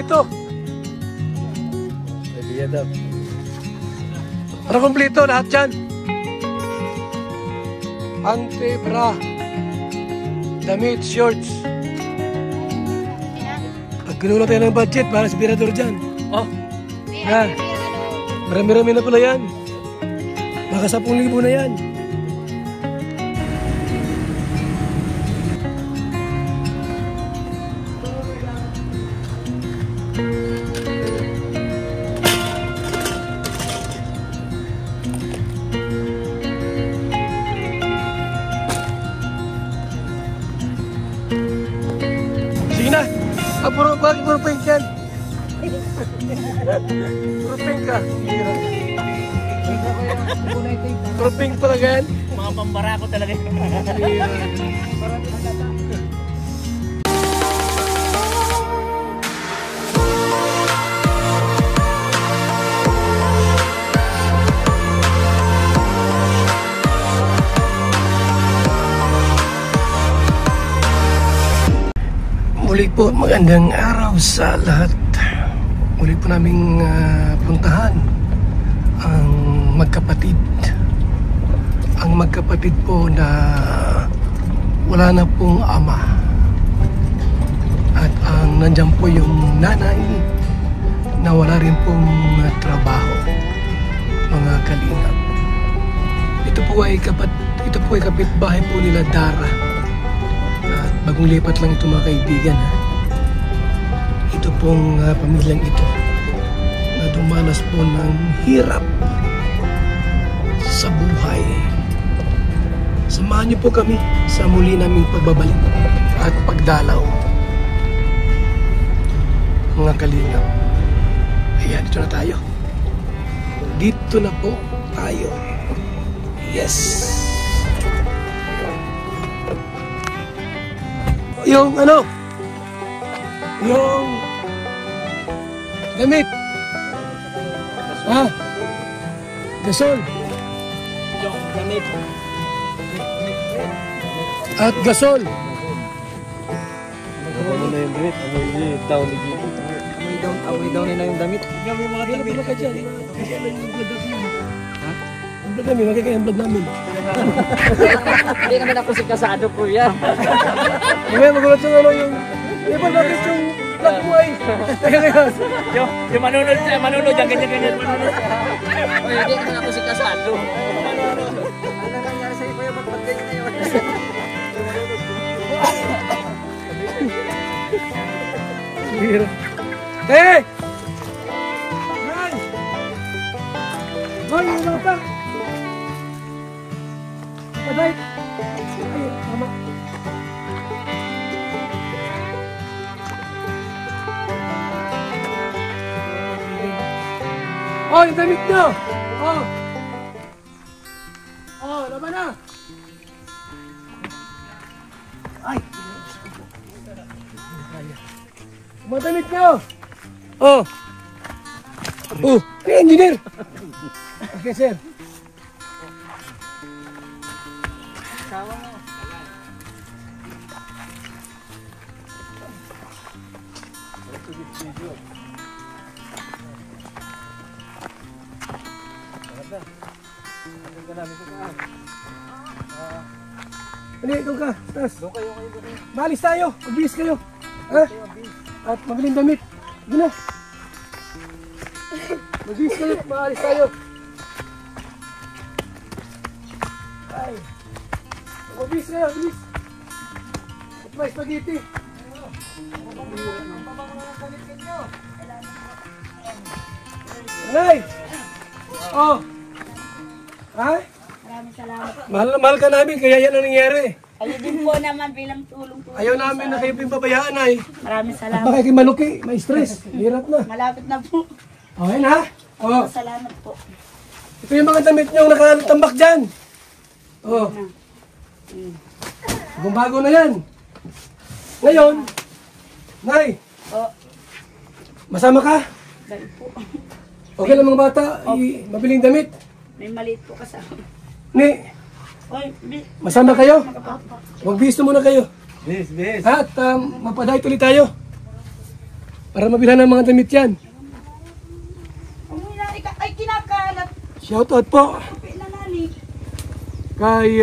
kumpleto. Para kumpleto lahat yan. Ante, bra, damit, shorts. Pagkinuha tayo ng budget para sa birador dyan. Oh. Ha? Marami-rami na pala yan. Baka 10,000 na yan. Sige na. Puro pink yan. Puro pink ka. Puro pink pala yan. Mga pambara ko talaga. Muli po, magandang araw sa lahat. Muli po naming puntahan ang magkapatid. Ang magkapatid po na wala na pong ama. At ang nandyan po yung nanay na wala rin pong trabaho. Mga kalingap. Ito po ay kapitbahay po nila Dara. At bagong lipat lang ito mga kaibigan. Ha? Ito pong pamilyang ito na dumanas po ng hirap sa buhay. Samahan niyo po kami sa muli naming pagbabalik at pagdalaw. Mga kalingap. Ayan, dito na tayo. Dito na po tayo. Yes! Yung ano? Yung damit. Ha? Gasol. Yung damit. At gasol. Ano na yung damit? Amoy daw ni Gito. Amoy daw nila yung damit. Yung mga damit. Ano ka dyan? Ang blood namin, magkakaya ang blood namin. Hindi naman ako si kasado po yan. Ngayon, magulat yung ano yung... Di ba bakit yung blood mo ay? Teka ngayon. Yung manunod siya, manunod yan, ganyan-ganyan. Manunod siya. Hindi naman ako si kasado. Ano nangyari sa'yo kuya? Ba't ganyan na yun? Hirap. Hey! Yan! Hoy, yung mga pa! Patay! Ay, tama. Oh, yung damit nyo! Oh! Oh, laban na! Ay! Mga damit nyo! Oh! Oh! Hey, engineer! Okay, sir. Ano, ikaw ka? Tas. Maalis tayo. Magbihis kayo. Ha? At mabiling damit. Sige na. Magbihis kayo. Maalis tayo. Ay. Magbihis kayo. Bilis. At may spaghetti. Alay! Oh! Ha? Maraming salamat. Mahal na mahal ka namin, kaya yan ang nangyari. Kayo din po naman bilang tulong po. Ayaw namin na kayo pinababayaan ay. Maraming salamat. Baka kayo maluki, may stress. Hirap na. Malapit na po. Okay na? Oh. Salamat po. Ito yung mga damit nyo nakatambak dyan. Oh. Kung bago na yan. Ngayon, Nay, O, masama ka? dahil po. Okay lang mga bata, mabiling damit. May maliit po kasama. Ni, Oy, masama kayo? makapapa. Magbihis na muna kayo. Bis. At mapadayt ulit tayo. Para mabilhan ng mga damit yan. Umuwi na, ay kinakalat. Shoutout po Pinanani. kay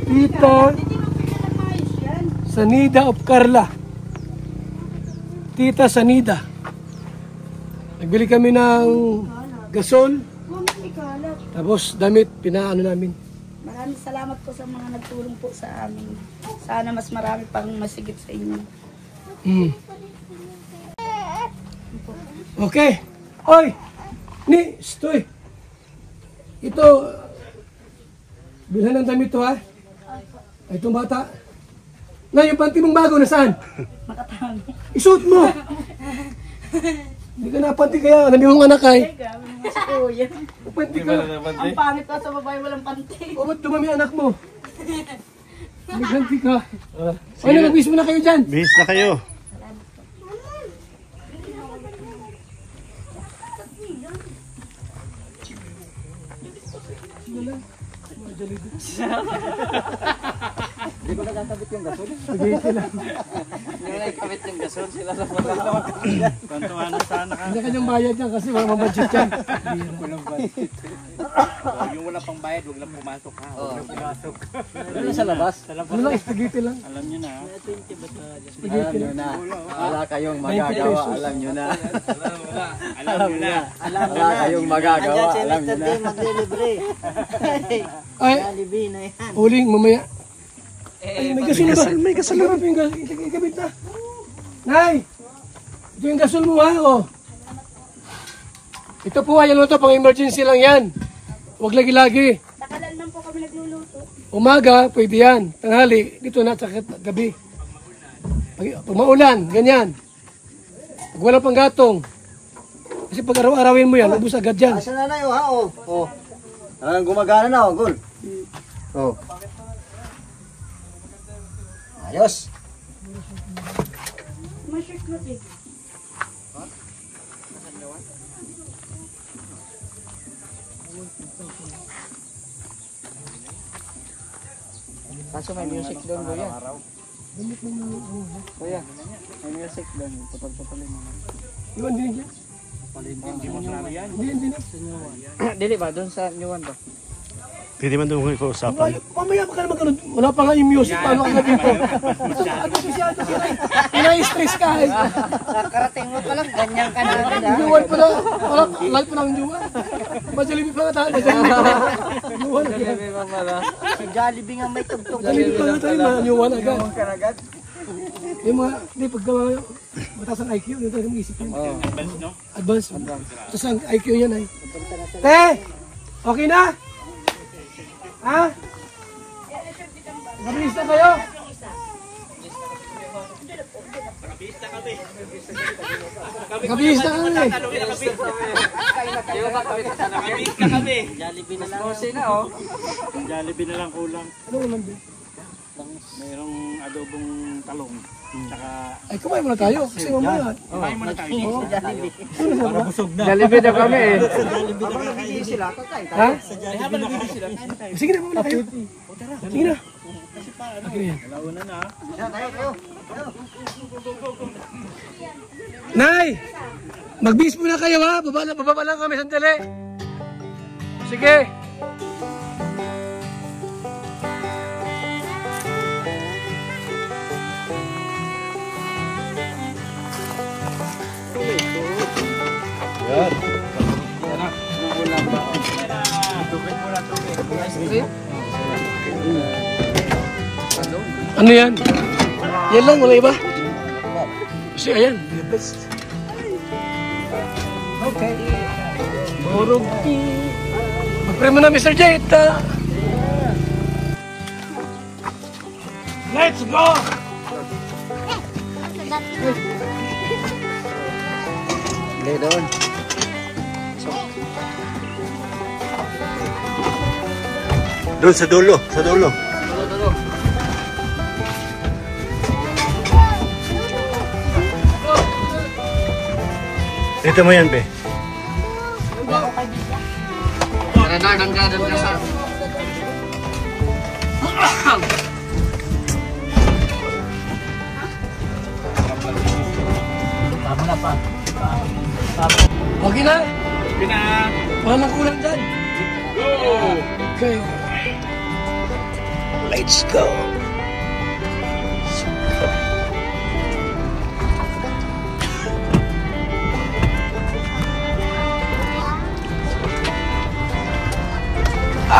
Tita Hindi mo pinanayos yan. Sanida of Carla. Tita Sanida. Nagbili kami ng gasol, Huwag mo ikalat. tapos damit, pinaano namin. Maraming salamat po sa mga nagtulong po sa amin. Sana mas marami pang masigit sa inyo. Hmm. Okay. Oy! Ni, stoy. Ito, bilhan ng damit to ha. Ay, itong bata. Na, yung panty mong bago, nasaan? Makatami. Isuot mo! Hindi ka napanty kaya, alam yung anak ay. Grabe naman si Kuya. Panty ka. Ang pangit ka sa babae walang panty. O, ba't dumami anak mo? May panty ka. Ay, nag-wish mo na kayo dyan. Bihis na kayo. Hindi ko nagkakabit yung gasol. Sige, sila. Hindi ko nagkakabit yung gasol. Sila lang wala. Kwantuhan na sana ka. Hindi kanyang bayad yan kasi wala mabudget yan. Yung wala pang bayad, huwag lang pumasok ha. Huwag lang pumasok. Ano sa labas? Ano lang, spaghetti lang. Alam nyo na. Alam nyo na. Wala kayong magagawa. Alam nyo na. Alam nyo na. Wala kayong magagawa. Alam nyo na. Ay, uling, mamaya. Ay, may gasol na ba? May gasol na ba? Ikabit na. Nay! Ito yung gasol mo ha, oh. Ito po, ayan mo ito, pang emergency lang yan. Huwag lagi-lagi. Nakalan lang po kami nagluluto. Umaga, pwede yan. Tanghali, dito na, sa gabi. Pag maulan, ganyan. Pag wala pang gatong. Kasi pag araw-arawin mo yan, ubus agad yan. Asa na na yun ha? Oh. Talagang gumagana na. Gol. Oh. Ayos. Masyak na eh. Kaso may music doon, Kuya. Kuya, may music doon. Patag-patagin mo. Iwan din yan. Hindi mo sarado yan. Hindi. Dili ba? Doon sa New One ba? Pwede man doon ko usapan. Mamaya pa ka naman ganun. Wala pa nga yung music. Paano ka na dito? Ito masyado sila. Ina-stress ka eh. Kakarating mo pa lang. Ganyan ka na. Inuwan pa na. Wala, live pa lang yung juwan. Majalibi pa nga tayo. Majalibi pa nga. Inuwan agad. Jollibee pa pala. Si Jollibee nga may tugtog. Majalibi pa nga tayo. Inuwan agad. Karagad. Yung mga, hindi, pagka mataas ang IQ, yun tayo mag-isip yun. Advance. Tapos ang IQ yan ay. Te! Okay na? Ha? Mabilis na kayo? Mabilis na kami. Nakabit na kami. Jollibee na lang. Kasi na oh. Jollibee na lang kulang. Ano naman din? Mayroong adobong talong. Tsaka Ay, kumain muna tayo. Kasi mamaya. Kumain muna tayo. Para busog na. Jollibee na kami eh. Ha? Sige na, muna kayo. Sige na. Okay na yan. alauna na. Nay! Magbihis muna kayo ha. Bababa lang kami sandali. Sige. Yan. Ano yan? Yan lang, wala iba. Kasi ayan, the best. Okay. Borog. Mag-pray mo na, Mr. J. Let's go! Hindi doon. Doon sa dulo. Sa dulo. Dito mo yan, be. Doon ka sa... Okay na? Pina. Walang kulang dyan. Go! Okay. Let's go.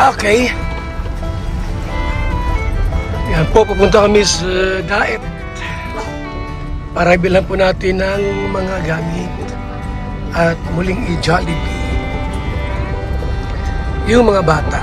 Okay. Yan po, pupunta kami sa Daet para bilang po natin ng mga gamit at muling i-Jollibee yung mga bata.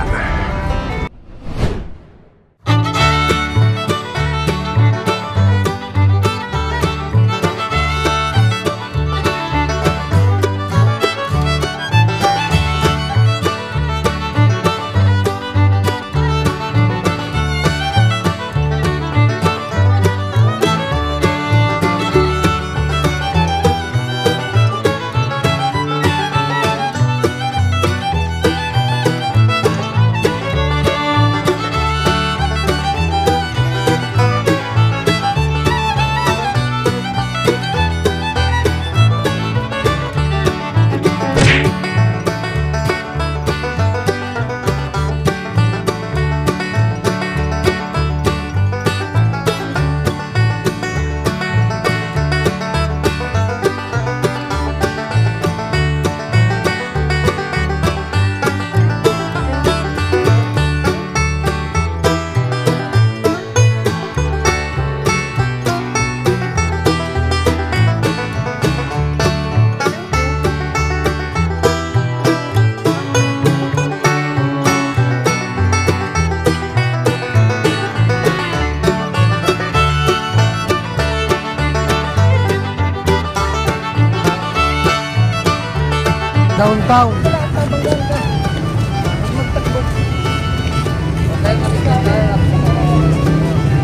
Downtown.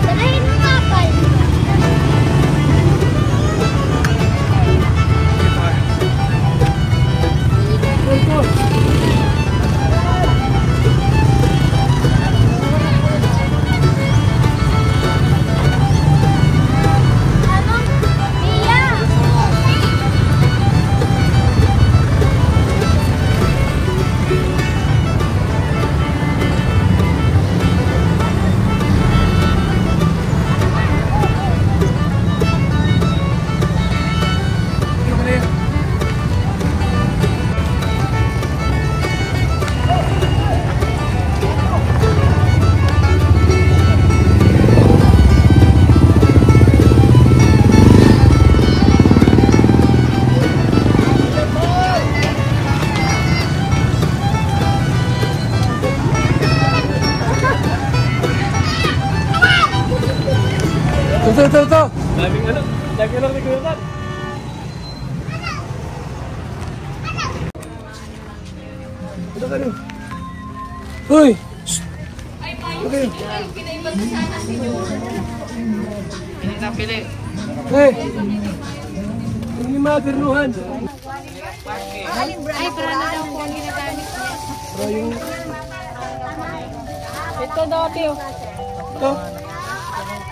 Sanayin mo nga pa. Ano? Mia! Ito. Daming ano, lagi lang nagkulat. Ito ka rin. Uy! Okay. Hey! Hindi magarnuhan. Ay, para na daw po ang ginagamit niya. Pero yung... Ito daw, Teo. Ito.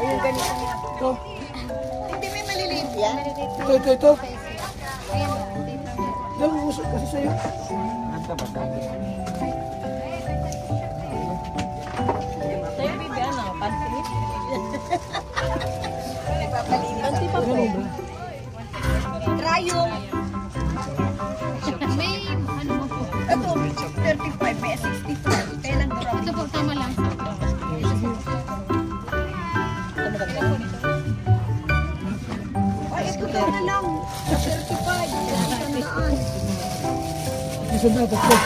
Ayun, ganito niya. Ito. Hindi may maliliit yan. Ito. Ayan, Ito, usap kasi sa'yo. sa'yo, bibi, ano? Pansilit? Pansi pa po. Trayong. May, ano mo po? Ito, 35, may 65. Kailan ko? Ito po, tama lang. Ay, ito daw na lang. 35. Isa na, tatlo.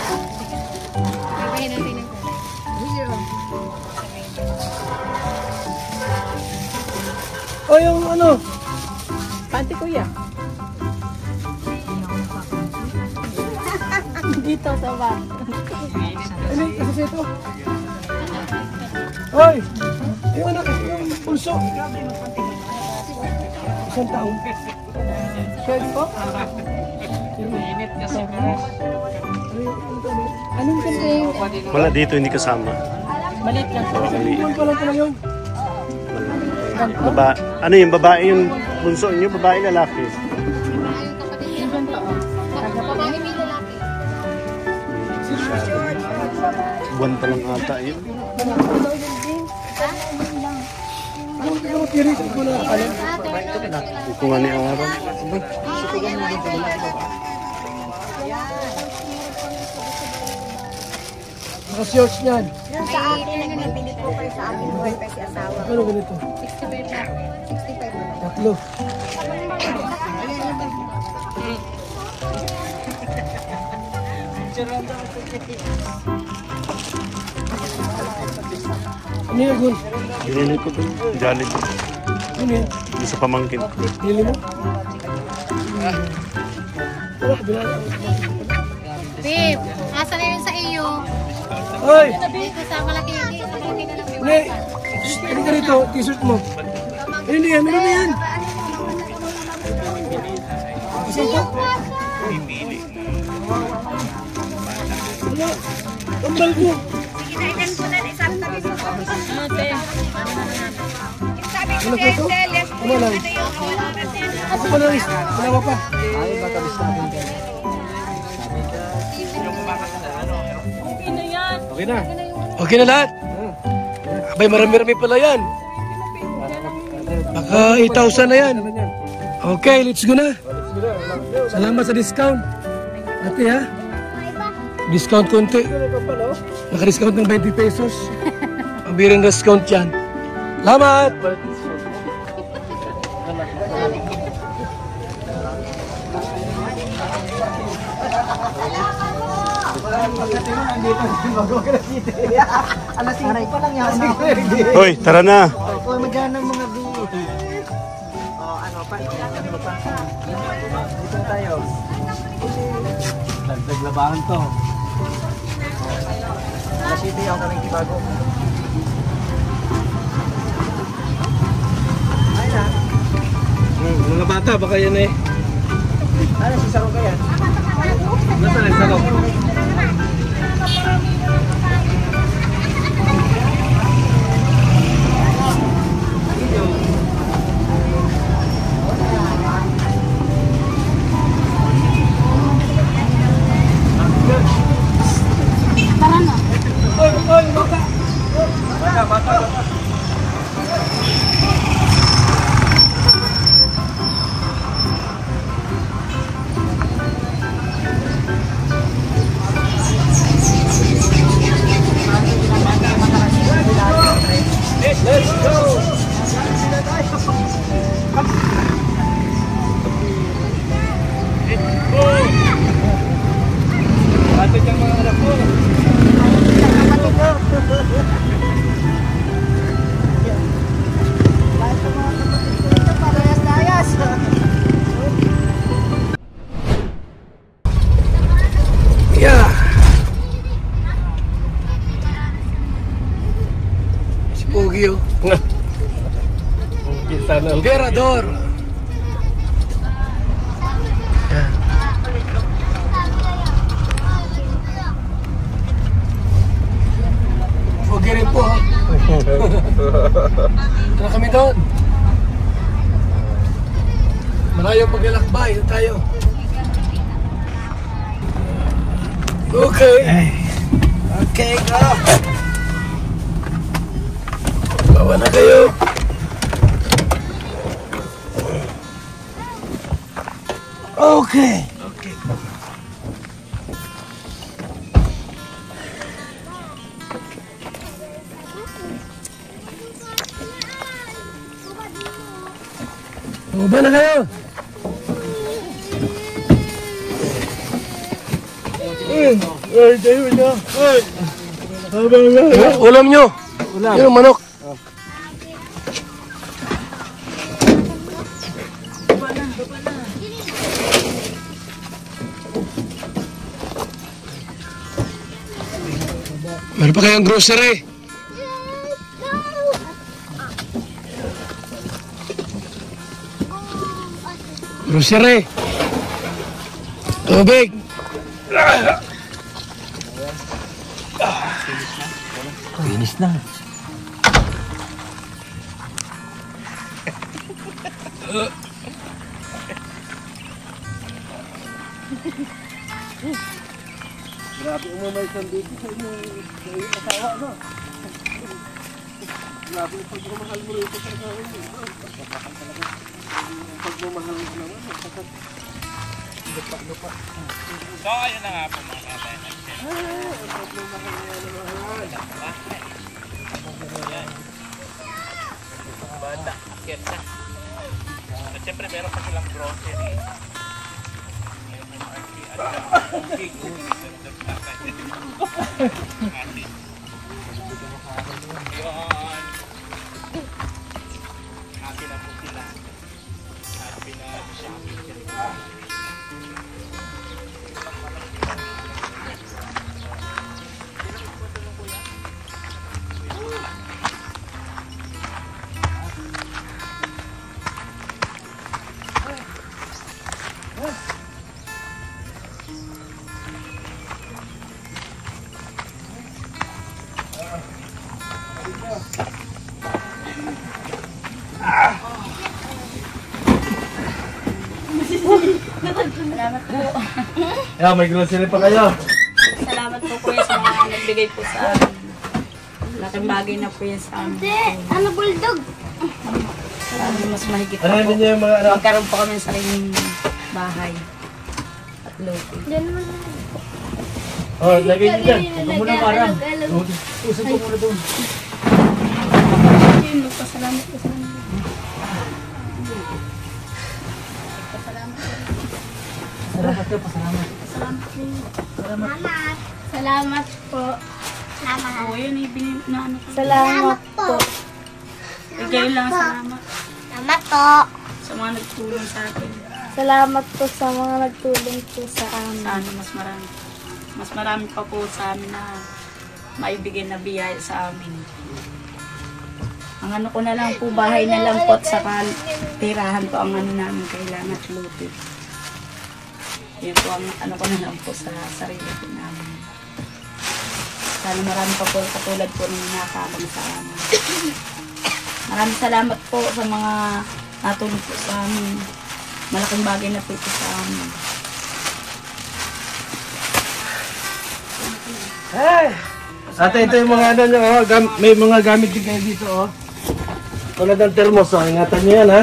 Sabihin natin ang O yung ano? panty kuya. Dito sa bar. Ano yung kasi ito? Hoy! Yung anak, yung pulso. Isang taon. Shirt po? Anong kasi yung Wala dito, hindi kasama. maliit lang po? Iwan pa lang pala yun. Ano yung babae yung bunso niyo? Babae, lalaki? Yung ganito, oh. Babae, Buwan pa lang ata yun. Hindi ko nga ni Aran. Naka-shorts niyan. Sa akin, napili po kayo sa akin wifi si asawa. Ano ganito? 65 na. 65 na. Tatlo. Ano yan, Gun? Binili ko dun. Jollibee. Ano yan? Yung sa pamangkin. Nili mo? Wala ka binala. Babe, asa na yun sa iyo? Hoy! Dito sa malaki na lang yung Hindi! Ano ka rito? T-shirt mo. Ano yan? Ano yan? Isang po? Wala. Kambal ko. Sige na, ilan ko na isang tabi sa ate. sabi ko Ano kay po ito? Celes, Ano lang? Ako pa lang. Wala pa. Okay na. Okay na lahat? Abay, marami-rami pala yan. Baka 8,000 na yan. Okay, let's go na. Salamat sa discount. Ate ha? Discount konti. Naka-discount ng 20 pesos. Ang biring discount yan. Salamat! Alas 5 pa lang yan. Hoy, tara na. O, magyan ng mga bi. O, ano pa? Dito tayo. Daglabahan to. Alas 7 yung kaming bago. Ay na. Mga bata, baka yan eh. Ano, si Saro ka yan? Nasaan ang salo? Let's go! Ate yung mga anak ko. Yeah. Si Pogi oh. Emperador. Yeah. Pogi rin po ha. Tara kami doon. Malayong paglalakbay. Doon tayo. Okay. Okay, go. Bawa na kayo. Okay. Okay. Baba na kayo. Ay, tayo na. Ay. Habang na. Ulam nyo. Ulam. Yung manok. Meron pa kayang grocery? Grocery. Tubig. Finish na. Grabe umamay sa dito sa inyong asawa, no? Grabe yung pagmamahal mo rito sa asawa mo. Pagmamahal mo naman. Lupa. So, ayun na nga po mga tatay. Pagmamahal mo naman. Banda, akit na. At syempre meron pa silang grocery. Meron pa yung cake. Happy na po sila. Happy na shopping sila. Salamat po. Yeah, may grocery pa kayo. Salamat po kuya sa mga nagbigay po sa amin. Laking bagay na po yan sa amin. Ano bulldog? Sana mas mahigit pa Ano po. yun yung mga anak? Magkaroon po kami ng sariling bahay. At lote. Diyan mo na. Oh, lagay niyo dyan. Huwag mo na parang. Usap ko muna doon. Ayun, magpasalamat po sa amin. Salamat ka, pasalamat. Salamat po. Salamat. Oo, yun yung na ano ko. Salamat po. Bigay lang salamat Salamat po. sa mga nagtulong sa akin. Salamat po sa mga nagtulong po sa amin. Sana mas marami. Mas marami pa po sa amin na maibigay na biyaya sa amin. Ang ano ko na lang po, bahay na lang po at saka tirahan po ang ano namin kailangan at luti. Yan po ang ano ko na lang po sa sarili po namin. Sana marami pa po katulad po ng nakakabang sa amin. Maraming salamat po sa mga natulong po sa amin. Malaking bagay na po ito sa amin. Hey! Ate, ito yung mga ano nyo, oh. May mga gamit din kayo dito, oh. Tulad ng thermos, oh. Ingatan nyo yan, ha?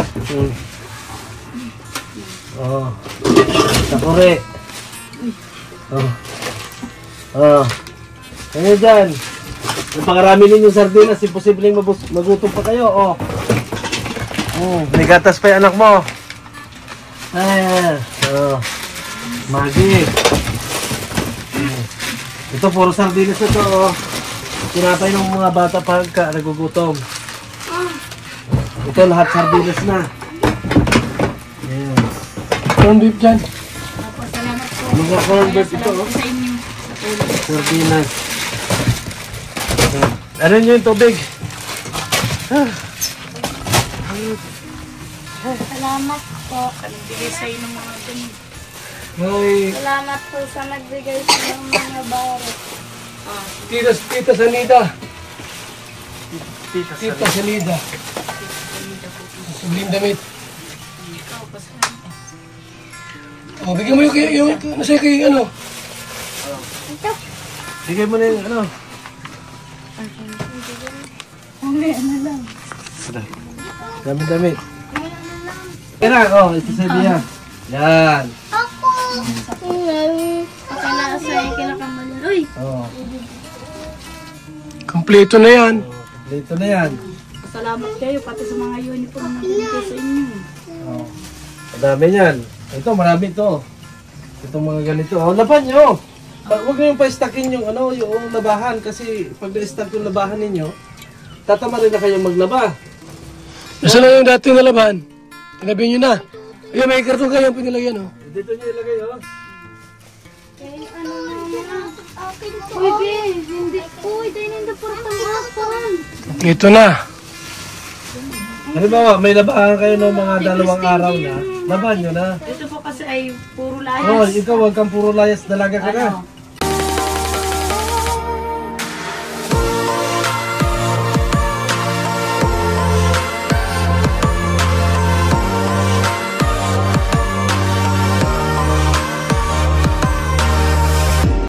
Oh. Sakuri. Oh. Oh. Ano dyan? Kung pakarami ninyo sardinas, imposibleng magutom pa kayo, oh. May gatas pa yung anak mo. Oh. Magi. Ito, puro sardinas na to, oh. Tinapay ng mga bata pagka nagugutom. Ito, lahat sardinas na. Ayan. Corn beef dyan. Opo, salamat po. Mga corn beef ito, Salamat oh. po sa inyo. Sa tulong. Sardinas. Ayan. Ano nyo yung tubig? Salamat po. Nagbigay sa inyo ng mga ganun. May Salamat po sa nagbigay sa mga baro. tita Sanida. Tita Sanida. Sublim damit. Ikaw, pasalamat. Oh, bigyan mo yung nasa kay ano. Bigay mo na yung ano. Dami-dami. Kaya oh, ito sa Bia. Yan. Ako. Pakala sa kinakamalan. Uy! Oh, Kompleto na yan. dito na yan. Salamat kayo pati sa mga uniform na binigay sa inyo. Oh. Madami yan. Ito, marami ito. Itong mga ganito. Oh, laban nyo. Huwag nyo yung pa-stockin yung, ano, yung labahan. Kasi pag na-stock yung labahan ninyo, tatama rin na kayong maglaba. Nasaan na yung dating nalaban? Tinabi nyo na. Ayun, may karton kayo pinilagyan, oh. Dito nyo ilagay, oh. Uy, babe. Hindi. Uy, dahil hindi po hapon. Ito na. Halimbawa, may labahan kayo ng mga 2 araw na. Laban nyo na. Ito po kasi ay puro Oh, layas. ikaw, huwag kang puro layas, dalaga ka na. Ano?